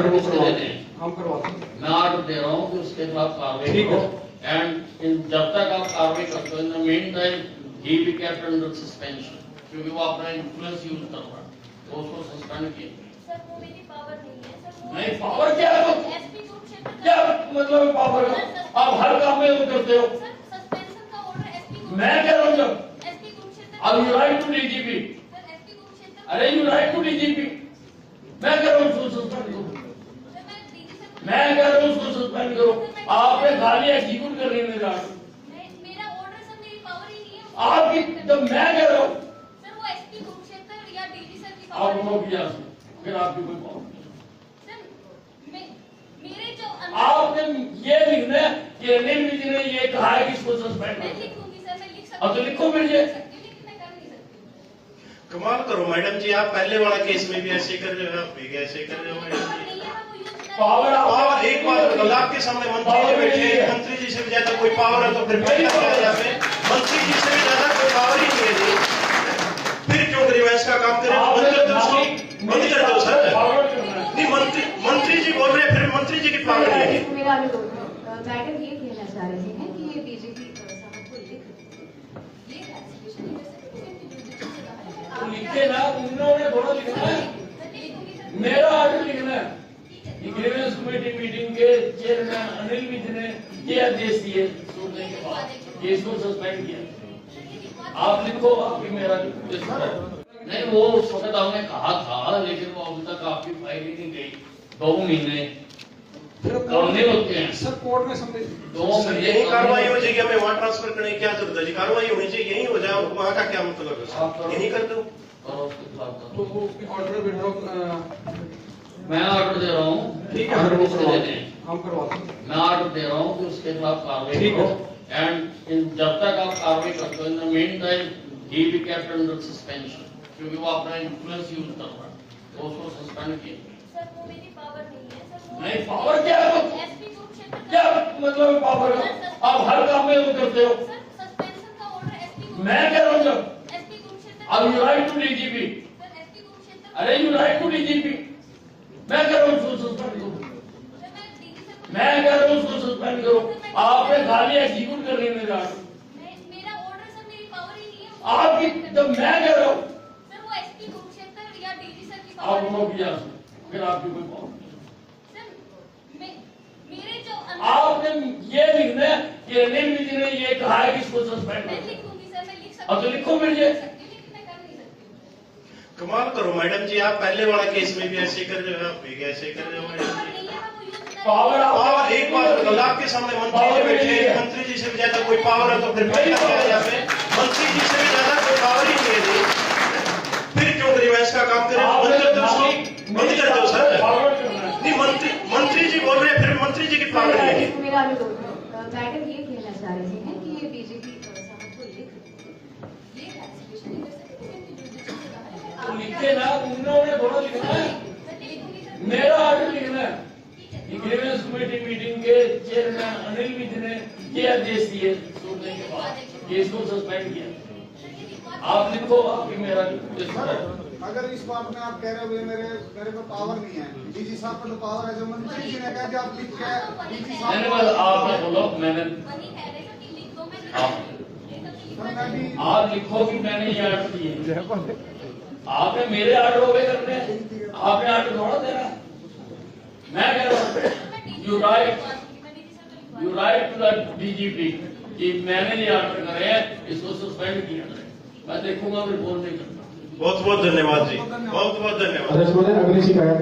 Order वो करवा दें, हम करवाते हैं। मैं ऑर्डर दे रहा हूँ कि उसके खिलाफ कार्रवाई करो। एंड जब तक आप कार्रवाई करते हो, in the mean time he be kept under suspension, क्योंकि वो अपना इन्फ्लुएंस यूज कर रहा है, तो उसको सस्पेंड किया। सर वो मेरी पावर नहीं है सर। नहीं, पावर क्या है? एसपी कुरुक्षेत्र क्या मतलब पावर का? आप हर काम में वो करते हो। सर सस्पेंशन का ऑर्डर एसपी मैं कह रहा हूँ जब एसपी कुरुक्षेत्र अब you write to DGP, sir SP Kurukshetra अरे यू राइट टू डीजीपी, मैं कह रहा हूँ उसको सस्पेंड करो। सर मैं डीजी सर मैं कह रहा हूँ उसको सस्पेंड करो। आपने खाली एग्जीक्यूट कर रही है मेरा मेरा ऑर्डर सर मेरी पावर ही नहीं है। आपकी, जब मैं कह रहा हूँ सर वो एसपी कुरुक्षेत्र या डीजी सर की आप पावर लोगों की यहाँ से, फिर आपकी कोई पावर नहीं। सर मेरे जो आपने ये लिखना है कि अनिल विज ने ये कहा है कि इसको सस्पेंड मैं कर। लिख दूंगी सर, मैं लिख सकती अब तो लिखो फिर ये। लेकिन मैं कर नहीं सकती। कमाल करो मैडम जी, आप पहले वाला केस में भी ऐसे कर रहे हो, आप भी ऐसे कर रहे हो मैडम जी। नहीं है मैं वो यूज कर पावर पावर एक बात बताओ, आपके सामने मंत्री जी बैठे हैं, मंत्री जी से भी ज्यादा कोई पावर है तो फिर क्या किया जाए? मंत्री जी से भी ज्यादा कोई पावर ही नहीं है जी, फिर क्यों रिवाइज का काम करें? बंद कर दो उसको, बंद कर दो सर। नहीं, मंत्री जी बोल रहे हैं, फिर मंत्री जी की पावर नहीं है। मेरा मैडम ये कहना चाह रहे हैं कि ये बीजेपी साहब को ये क्लासिफिकेशन तो लिखे ना, उन्होंने थोड़ा लिखना है, मेरा ऑर्डर लिखना है। ग्रीवेंस कमेटी मीटिंग के चेयरमैन अनिल विज ने ये आदेश दिए सुनने के बाद कि इसको सस्पेंड किया। आप लिखो, आपकी मेरा नहीं, वो उस वक्त हमने कहा था, लेकिन वो अभी तक आपकी फाइल ही नहीं गई। 2 महीने करने होते हैं सर कोर्ट में समझे 2 सर महीने यही कार्रवाई हो जाएगी, हमें वहाँ ट्रांसफर करने की क्या जरूरत है जी? कार्रवाई होनी चाहिए, यही हो जाए, वहाँ का क्या मतलब है सर? यही कर दो। और उसके खिलाफ तो वो ऑर्डर विड्रॉ मैं ऑर्डर दे रहा हूँ, ठीक है, ऑर्डर वो किसको करवा देते दें, हैं? हम करवाते हैं। मैं ऑर्डर दे रहा हूँ कि उसके खिलाफ कार्रवाई ठीक है। करो। एंड जब तक आप कार्रवाई करते हो, in the mean time he be kept under suspension, क्योंकि वो अपना इन्फ्लुएंस यूज कर रहा है, तो उसको सस्पेंड किया। सर वो मेरी पावर नहीं है सर। नहीं, पावर क्या है? एसपी कुरुक्षेत्र क्या मतलब पावर का? आप हर काम में वो करते हो। सर सस्पेंशन का ऑर्डर एसपी मैं कह रहा हूँ जब एसपी कुरुक्षेत्र अब you write to DGP, sir SP Kurukshetra अरे यू राइट टू डीजीपी, मैं कह रहा हूँ उसको सस्पेंड करो। सर मैं डीजी सर मैं कह रहा हूँ उसको सस्पेंड करो। आपने खाली एग्जीक्यूट कर रही है मेरा मेरा ऑर्डर सर मेरी पावर ही नहीं है। आपकी, जब मैं कह रहा हूँ सर वो एसपी कुरुक्षेत्र या डीजी सर की आप पावर लोगों की यहाँ से, फिर आपकी कोई पावर नहीं। सर मेरे जो आपने ये लिखना है कि अनिल विज ने ये कहा है कि इसको सस्पेंड मैं करो। लिख दूंगी सर, मैं लिख सकती अब तो लिखो फिर ये। लेकिन मैं कर नहीं सकती। कमाल करो मैडम जी, आप पहले वाला केस में भी ऐसे कर रहे हो, आप भी ऐसे कर रहे हो मैडम जी। नहीं है मैं वो यूज कर पावर पावर एक बात बताओ, आपके सामने मंत्री जी बैठे हैं, मंत्री जी से भी ज्यादा कोई पावर है तो फिर क्या किया जाए? मंत्री जी से भी ज्यादा कोई पावर ही नहीं है जी, फिर क्यों रिवाइज का काम करें? बंद कर दो उसको, बंद कर दो सर। नहीं, मंत्री जी बोल रहे हैं, फिर मंत्री जी की पावर नहीं है। मेरा मैडम ये कहना चाह रहे हैं कि ये बीजेपी साहब को ये क्लासिफिकेशन तो लिखे ना, उन्होंने थोड़ा लिखना है, मेरा ऑर्डर लिखना है। ग्रीवेंस कमेटी मीटिंग के चेयरमैन अनिल विज ने ये आदेश दिए सुनने के बाद कि इसको सस्पेंड किया। आप लिखो, आपकी मेरा अगर इस बात में आप कह रहे हो मेरे को पावर नहीं है, डीजी साहब को तो पावर है, जो मंत्री जी ने कहा कि आप लिख के डीजी साहब मैंने बस आपने बोलो, मैंने वही कह रहे थे कि लिख दो, मैं आप मैं भी आप लिखो कि मैंने ये ऑर्डर दिए। आपने मेरे ऑर्डर हो गए करने, आपने ऑर्डर थोड़ा देना। मैं कह रहा हूँ you write to the DGP कि मैंने ये ऑर्डर करे हैं, इसको सस्पेंड किया जाए। मैं देखूंगा, रिपोर्ट नहीं करता। बहुत बहुत धन्यवाद जी, बहुत बहुत धन्यवाद। अगली शिकायत